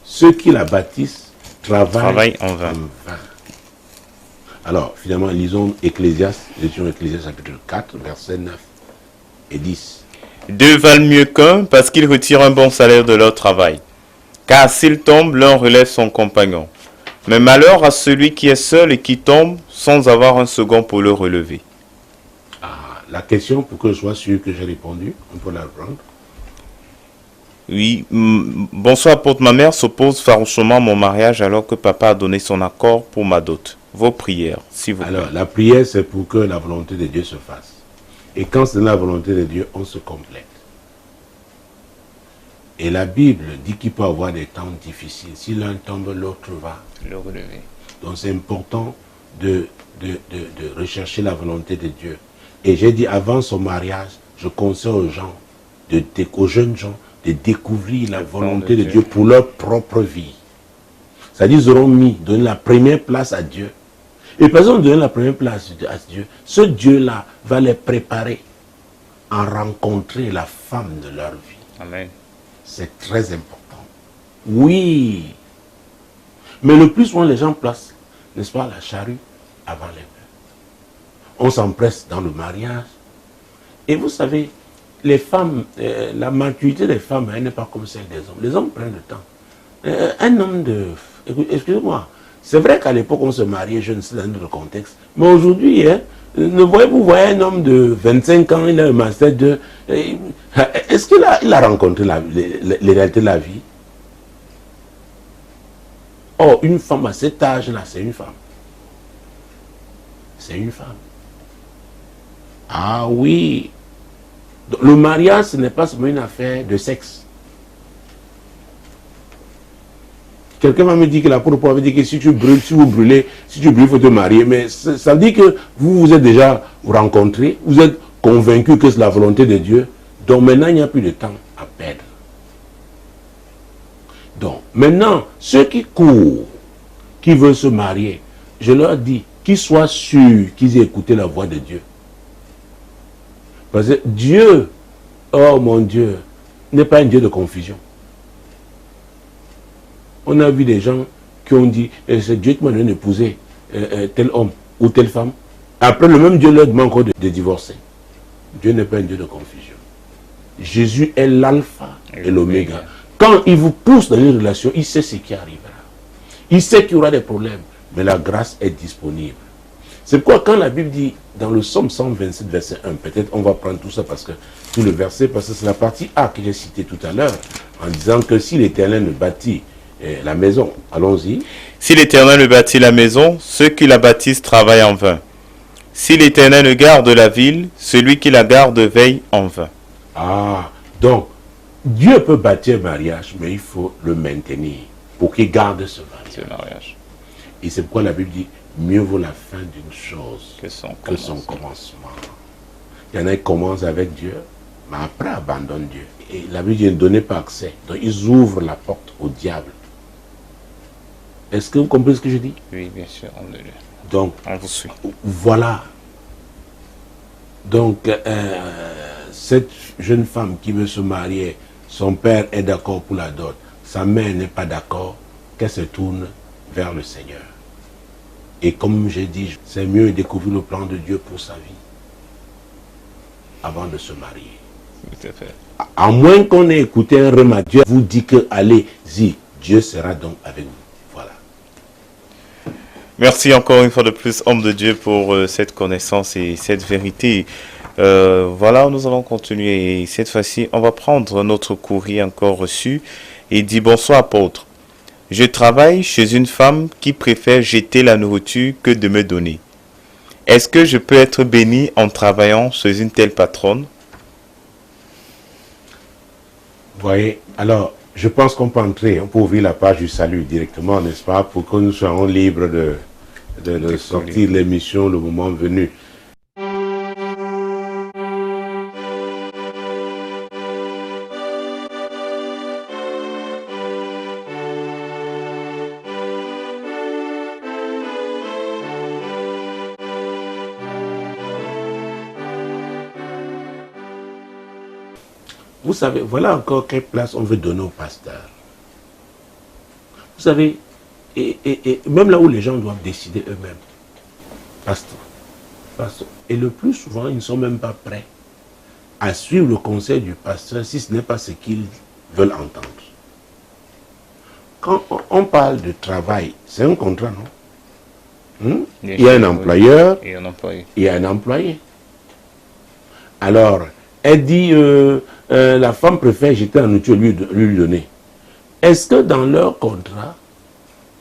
ceux qui la bâtissent travaillent en vain. Alors, finalement, lisons Ecclésiaste, chapitre 4, versets 9 et 10. Deux valent mieux qu'un parce qu'ils retirent un bon salaire de leur travail. Car s'il tombe, l'un relève son compagnon. Mais malheur à celui qui est seul et qui tombe sans avoir un second pour le relever. La question, pour que je sois sûr que j'ai répondu, on peut la prendre. Oui, bonsoir, apôtre. Ma mère s'oppose farouchement à mon mariage alors que papa a donné son accord pour ma dot. Vos prières, s'il vous plaît. Alors, la prière, c'est pour que la volonté de Dieu se fasse. Et quand c'est la volonté de Dieu, on se complète. Et la Bible dit qu'il peut y avoir des temps difficiles. Si l'un tombe, l'autre va le relever. Donc, c'est important de rechercher la volonté de Dieu. Et j'ai dit, avant son mariage, je conseille aux gens, aux jeunes gens, de découvrir la volonté de Dieu pour leur propre vie. C'est-à-dire, ils auront donné la première place à Dieu. Et parce qu'ils ont donné la première place à Dieu, ce Dieu-là va les préparer à rencontrer la femme de leur vie. Amen. C'est très important. Oui. Mais le plus souvent, les gens placent, n'est-ce pas, la charrue avant les bœufs. On s'empresse dans le mariage. Et vous savez, les femmes, la maturité des femmes, elle n'est pas comme celle des hommes. Les hommes prennent le temps. Un homme de... Excusez-moi. C'est vrai qu'à l'époque, on se mariait jeune, c'est dans notre contexte. Mais aujourd'hui, hein, vous voyez un homme de 25 ans, il a un master de... Est-ce qu'il a rencontré les réalités de la vie? Oh, une femme à cet âge-là, c'est une femme. C'est une femme. Ah oui. Donc, le mariage, ce n'est pas seulement une affaire de sexe. Quelqu'un va me dire que l'apôtre Paul avait dit que si tu brûles, si vous brûlez, si tu brûles, il faut te marier. Mais ça veut dire que vous êtes déjà rencontrés, vous êtes convaincu que c'est la volonté de Dieu. Donc maintenant, il n'y a plus de temps à perdre. Donc maintenant, ceux qui courent, qui veulent se marier, je leur dis qu'ils soient sûrs qu'ils aient écouté la voix de Dieu. Parce que Dieu, oh mon Dieu, n'est pas un Dieu de confusion. On a vu des gens qui ont dit, c'est Dieu qui m'a donné d'épouser tel homme ou telle femme. Après, le même Dieu leur demande encore de divorcer. Dieu n'est pas un Dieu de confusion. Jésus est l'alpha et l'oméga. Quand il vous pousse dans une relation, il sait ce qui arrivera. Il sait qu'il y aura des problèmes, mais la grâce est disponible. C'est pourquoi quand la Bible dit, dans le psaume 127, verset 1, peut-être on va prendre tout ça parce que tout le verset, parce que c'est la partie A que j'ai citée tout à l'heure, en disant que si l'Éternel ne bâtit la maison, allons-y. Si l'Éternel ne bâtit la maison, ceux qui la bâtissent travaillent en vain. Si l'Éternel ne garde la ville, celui qui la garde veille en vain. Ah, donc, Dieu peut bâtir un mariage, mais il faut le maintenir pour qu'il garde ce mariage. Et c'est pourquoi la Bible dit, mieux vaut la fin d'une chose que son commencement. Il y en a qui commencent avec Dieu, mais après abandonnent Dieu. Et la Bible dit, ne donnez pas accès. Donc, ils ouvrent la porte au diable. Est-ce que vous comprenez ce que je dis? Oui, bien sûr. Donc, on vous suit. Voilà. Donc, cette jeune femme qui veut se marier, son père est d'accord pour la dot, sa mère n'est pas d'accord, qu'elle se tourne vers le Seigneur. Et comme j'ai dit, c'est mieux découvrir le plan de Dieu pour sa vie avant de se marier. Tout à fait. À moins qu'on ait écouté un rêve, Dieu vous dit que allez-y, Dieu sera donc avec vous. Voilà. Merci encore une fois de plus, homme de Dieu, pour cette connaissance et cette vérité. Voilà, nous allons continuer. Et cette fois-ci, on va prendre notre courrier encore reçu. Et il dit, bonsoir apôtre. Je travaille chez une femme qui préfère jeter la nourriture que de me donner. Est-ce que je peux être béni en travaillant chez une telle patronne? Vous voyez, alors, je pense qu'on peut entrer, on peut ouvrir la page du salut directement, n'est-ce pas, pour que nous soyons libres de sortir l'émission le moment venu. Vous savez, voilà encore quelle place on veut donner aux pasteurs. Vous savez, et même là où les gens doivent décider eux-mêmes. Pasteur. Et le plus souvent, ils ne sont même pas prêts à suivre le conseil du pasteur si ce n'est pas ce qu'ils veulent entendre. Quand on parle de travail, c'est un contrat, non? Il y a un employeur et il y a un employé. Alors, elle dit, la femme préfère jeter la nourriture lui donner. Est-ce que dans leur contrat,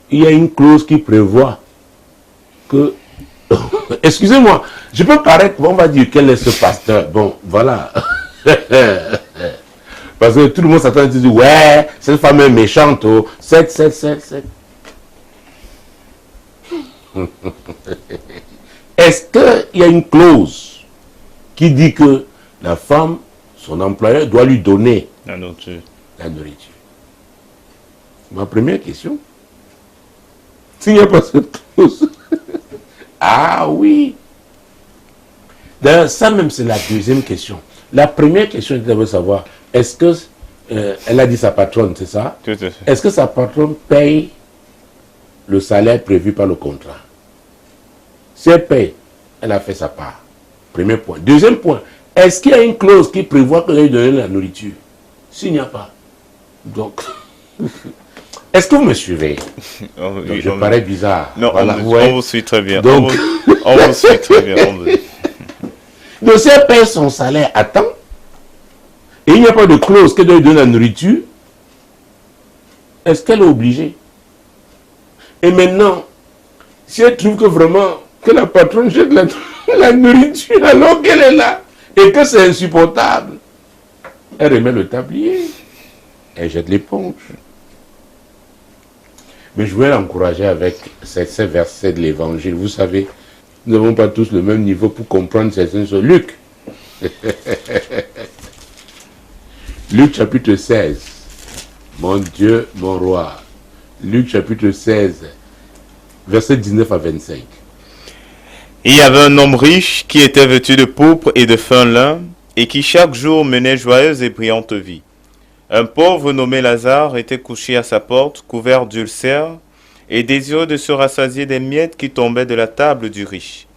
il y a une clause qui prévoit que... Excusez-moi, je peux paraître, on va dire quel est ce pasteur. Bon, voilà. Parce que tout le monde s'attend à dire, ouais, cette femme est méchante, oh, 7. Est-ce qu'il y a une clause qui dit que la femme, son employeur, doit lui donner la nourriture? Ma première question. S'il n'y a pas cette clause. Ah oui. D'ailleurs, ça même, c'est la deuxième question. La première question, je veux savoir, est-ce que, elle a dit sa patronne, c'est ça? Tout à fait. Est-ce que sa patronne paye le salaire prévu par le contrat? Si elle paye, elle a fait sa part. Premier point. Deuxième point, est-ce qu'il y a une clause qui prévoit qu'elle lui donne la nourriture? S'il n'y a pas. Donc, Est-ce que vous me suivez? Oh, Donc, oui, je parais bizarre. Non, Voilà, on ouais. vous suit très bien. Donc- On vous suit très bien. Donc, si elle paye son salaire à temps, et il n'y a pas de clause qu'elle doit lui donner la nourriture, est-ce qu'elle est obligée? Et maintenant, si elle trouve que vraiment, que la patronne jette la nourriture alors qu'elle est là, et que c'est insupportable, elle remet le tablier, elle jette l'éponge. Mais je voulais l'encourager avec ces versets de l'évangile. Vous savez, nous n'avons pas tous le même niveau pour comprendre certaines choses. Luc. Luc chapitre 16. Mon Dieu, mon roi. Luc chapitre 16, versets 19 à 25. Il y avait un homme riche qui était vêtu de pourpre et de fin lin, et qui chaque jour menait joyeuse et brillante vie. Un pauvre nommé Lazare était couché à sa porte, couvert d'ulcères, et désireux de se rassasier des miettes qui tombaient de la table du riche.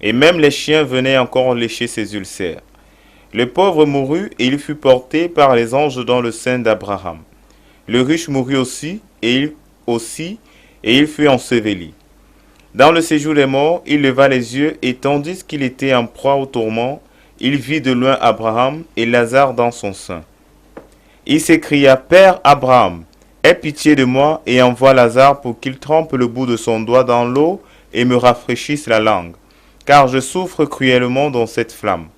Et même les chiens venaient encore lécher ses ulcères. Le pauvre mourut, et il fut porté par les anges dans le sein d'Abraham. Le riche mourut aussi, et il fut enseveli. Dans le séjour des morts, il leva les yeux, et tandis qu'il était en proie au tourment, il vit de loin Abraham et Lazare dans son sein. Il s'écria, « Père Abraham, aie pitié de moi et envoie Lazare pour qu'il trempe le bout de son doigt dans l'eau et me rafraîchisse la langue, car je souffre cruellement dans cette flamme. »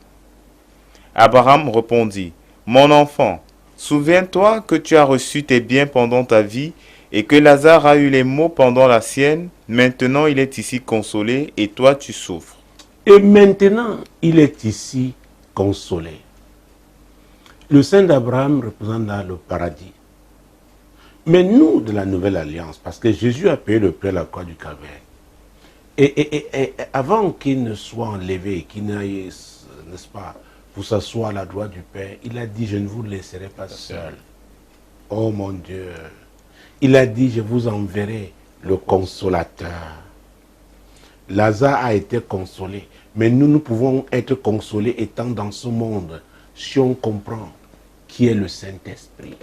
Abraham répondit, « Mon enfant, souviens-toi que tu as reçu tes biens pendant ta vie et que Lazare a eu les maux pendant la sienne. Maintenant il est ici consolé et toi tu souffres. » Et maintenant, il est ici consolé. Le sein d'Abraham représente là le paradis. Mais nous, de la nouvelle alliance, parce que Jésus a payé le prix à la croix du Calvaire, et avant qu'il ne soit enlevé, qu'il n'aille, n'est-ce pas, pour s'asseoir à la droite du Père, il a dit, je ne vous laisserai pas seul. Oh mon Dieu. Il a dit, je vous enverrai le consolateur. Lazare a été consolé, mais nous pouvons être consolés étant dans ce monde si on comprend qui est le Saint-Esprit.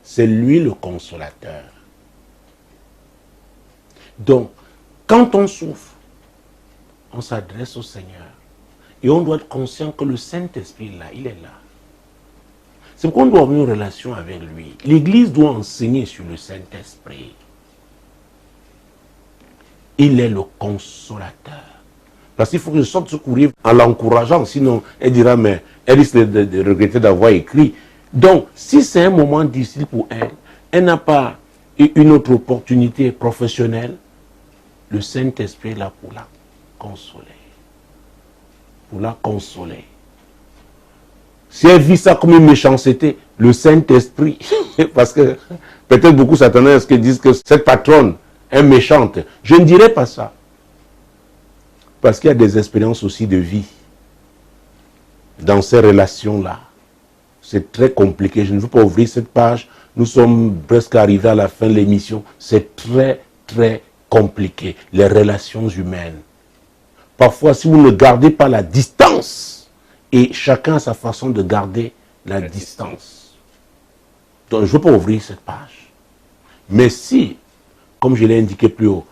C'est lui le consolateur. Donc, quand on souffre, on s'adresse au Seigneur et on doit être conscient que le Saint-Esprit là, il est là. C'est pourquoi on doit avoir une relation avec lui. L'Église doit enseigner sur le Saint-Esprit. Il est le consolateur. Parce qu'il faut que je sorte secourir en l'encourageant, sinon elle dira, mais elle risque de regretter d'avoir écrit. Donc, si c'est un moment difficile pour elle, elle n'a pas une autre opportunité professionnelle, le Saint-Esprit est là pour la consoler. Pour la consoler. Si elle vit ça comme une méchanceté, le Saint-Esprit, parce que peut-être beaucoup s'attendaient à ce qu'ils disent que cette patronne est méchante. Je ne dirais pas ça. Parce qu'il y a des expériences aussi de vie dans ces relations-là. C'est très compliqué. Je ne veux pas ouvrir cette page. Nous sommes presque arrivés à la fin de l'émission. C'est très, très compliqué. Les relations humaines. Parfois, si vous ne gardez pas la distance, et chacun a sa façon de garder la distance. Donc, je ne veux pas ouvrir cette page. Mais si, comme je l'ai indiqué plus haut,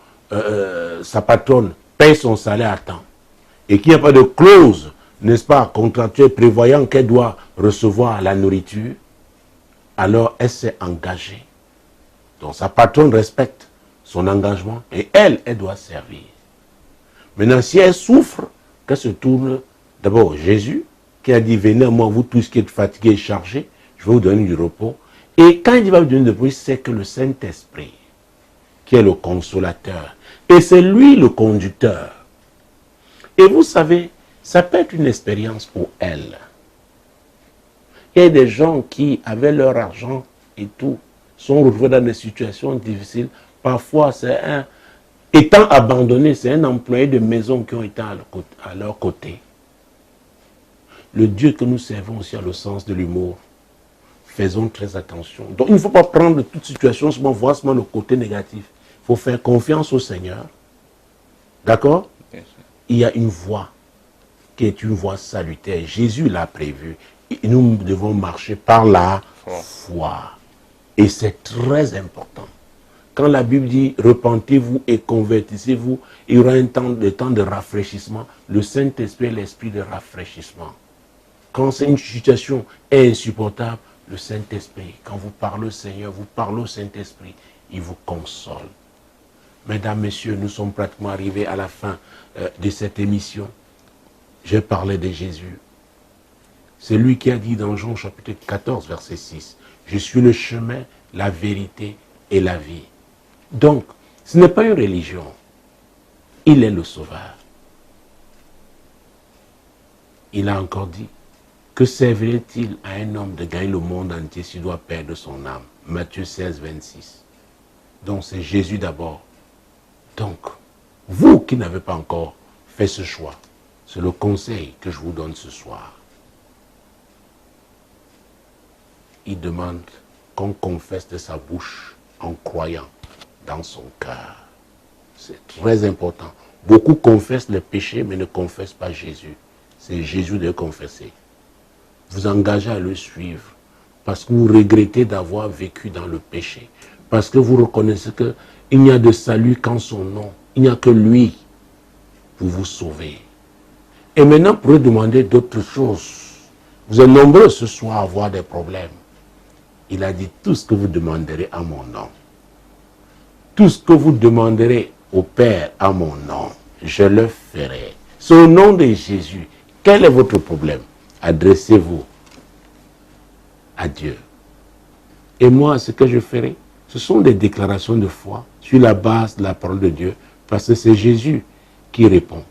sa patronne paye son salaire à temps, et qu'il n'y a pas de clause, n'est-ce pas, contractuelle prévoyant qu'elle doit recevoir la nourriture, alors elle s'est engagée. Donc sa patronne respecte son engagement et elle doit servir. Maintenant, si elle souffre, qu'elle se tourne d'abord Jésus, qui a dit, venez à moi, vous tous qui êtes fatigués et chargés, je vais vous donner du repos. Et quand il va vous donner du repos, c'est que le Saint-Esprit, qui est le consolateur, et c'est lui le conducteur. Et vous savez, ça peut être une expérience pour elle. Il y a des gens qui avaient leur argent et tout, sont retrouvés dans des situations difficiles. Parfois, étant abandonné, c'est un employé de maison qui ont été à leur côté. Le Dieu que nous servons aussi a le sens de l'humour. Faisons très attention. Donc, il ne faut pas prendre toute situation, voir seulement le côté négatif. Il faut faire confiance au Seigneur. D'accord? Il y a une voie qui est une voie salutaire. Jésus l'a prévu. Et nous devons marcher par la foi. Et c'est très important. Quand la Bible dit repentez-vous et convertissez-vous, il y aura un temps de rafraîchissement. Le Saint-Esprit est l'esprit de rafraîchissement. Quand c'est une situation insupportable, le Saint-Esprit, quand vous parlez au Seigneur, vous parlez au Saint-Esprit, il vous console. Mesdames, Messieurs, nous sommes pratiquement arrivés à la fin de cette émission. J'ai parlé de Jésus. C'est lui qui a dit dans Jean chapitre 14, verset 6, « Je suis le chemin, la vérité et la vie. » Donc, ce n'est pas une religion. Il est le sauveur. Il a encore dit, que servirait-il à un homme de gagner le monde entier s'il doit perdre son âme? Matthieu 16, 26. Donc c'est Jésus d'abord. Donc, vous qui n'avez pas encore fait ce choix, c'est le conseil que je vous donne ce soir. Il demande qu'on confesse de sa bouche en croyant dans son cœur. C'est très important. Beaucoup confessent les péchés mais ne confessent pas Jésus. C'est Jésus de confesser. Vous engagez à le suivre parce que vous regrettez d'avoir vécu dans le péché. Parce que vous reconnaissez qu'il n'y a de salut qu'en son nom. Il n'y a que lui pour vous sauver. Et maintenant, vous pouvez demander d'autres choses. Vous êtes nombreux ce soir à avoir des problèmes. Il a dit tout ce que vous demanderez à mon nom. Tout ce que vous demanderez au Père à mon nom, je le ferai. C'est au nom de Jésus. Quel est votre problème? Adressez-vous à Dieu. Et moi, ce que je ferai, ce sont des déclarations de foi sur la base de la parole de Dieu, parce que c'est Jésus qui répond.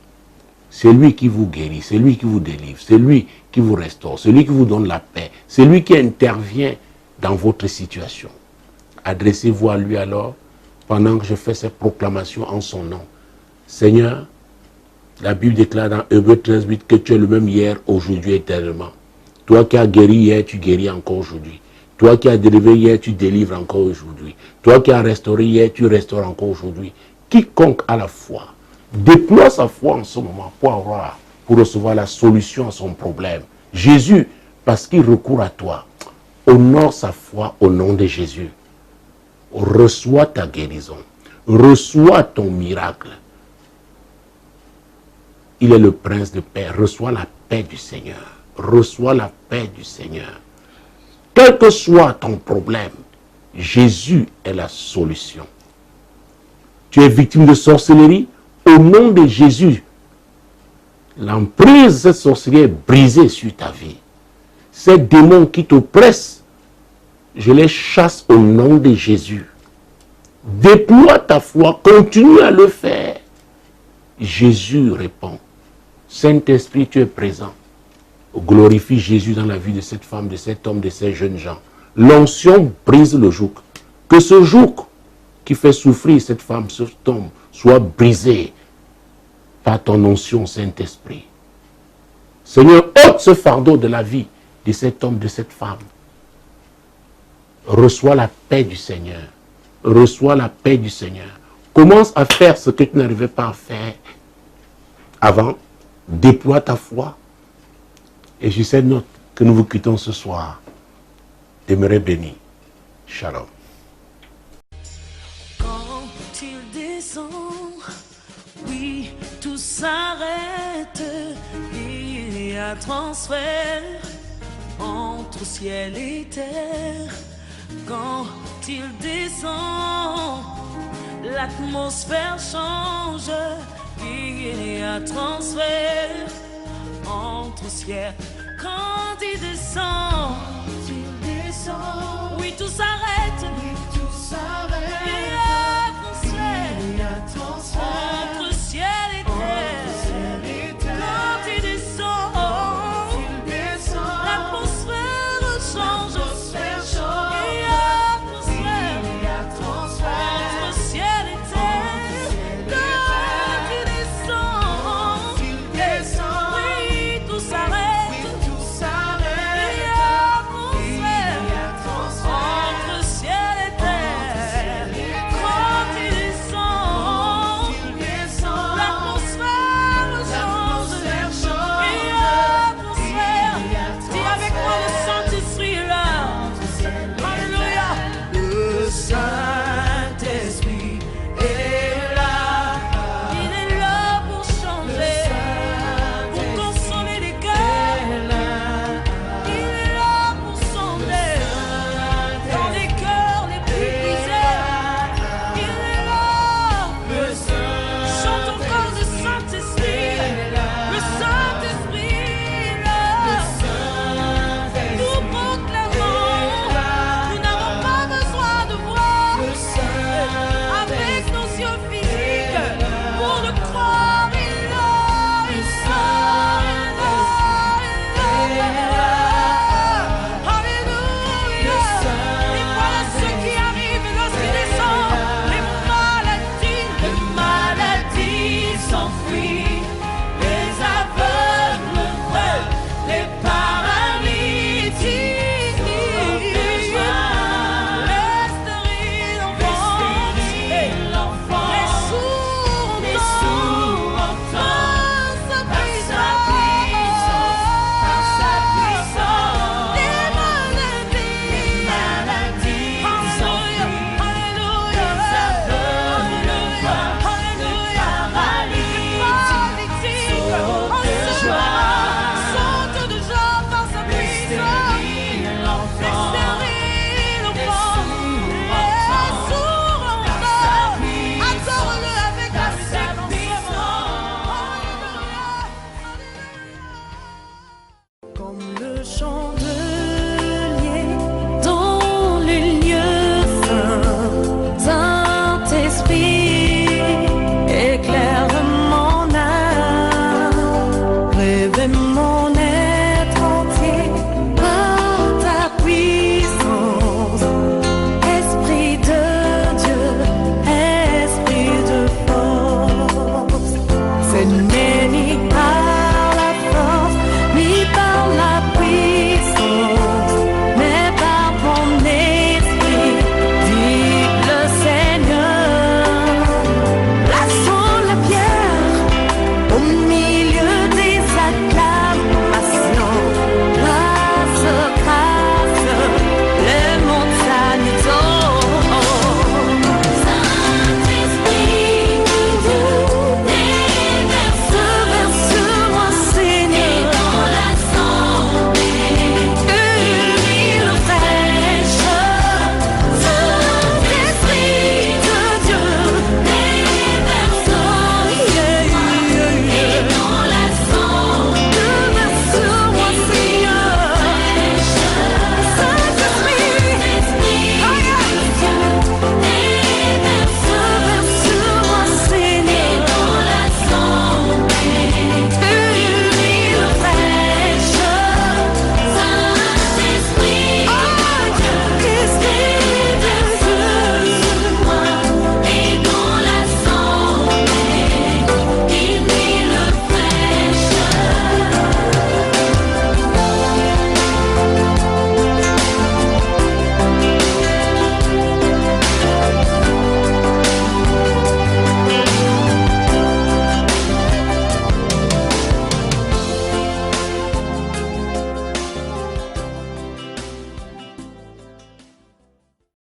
C'est lui qui vous guérit, c'est lui qui vous délivre, c'est lui qui vous restaure, c'est lui qui vous donne la paix, c'est lui qui intervient dans votre situation. Adressez-vous à lui alors, pendant que je fais cette proclamation en son nom. Seigneur, la Bible déclare dans Hébreux 13, 8 que tu es le même hier, aujourd'hui, éternellement. Toi qui as guéri hier, tu guéris encore aujourd'hui. Toi qui as délivré hier, tu délivres encore aujourd'hui. Toi qui as restauré hier, tu restaures encore aujourd'hui. Quiconque a la foi, déploie sa foi en ce moment pour recevoir la solution à son problème. Jésus, parce qu'il recourt à toi, honore sa foi au nom de Jésus. Reçois ta guérison. Reçois ton miracle. Il est le prince de paix. Reçois la paix du Seigneur. Reçois la paix du Seigneur. Quel que soit ton problème, Jésus est la solution. Tu es victime de sorcellerie, au nom de Jésus, l'emprise de cette sorcellerie est brisée sur ta vie. Ces démons qui t'oppressent, je les chasse au nom de Jésus. Déploie ta foi, continue à le faire. Jésus répond. Saint-Esprit, tu es présent. Glorifie Jésus dans la vie de cette femme, de cet homme, de ces jeunes gens. L'onction brise le joug. Que ce joug qui fait souffrir cette femme, cet homme, soit brisé par ton onction, Saint-Esprit. Seigneur, ôte ce fardeau de la vie de cet homme, de cette femme. Reçois la paix du Seigneur. Reçois la paix du Seigneur. Commence à faire ce que tu n'arrivais pas à faire avant. Déploie ta foi. Et je sais note que nous vous quittons ce soir. Demeurez bénis. Shalom. Quand il descend, oui, tout s'arrête. Il y a transfert entre ciel et terre. Quand il descend, l'atmosphère change. Il y a transfert entre ciel. Quand il descend, oui, tout s'arrête.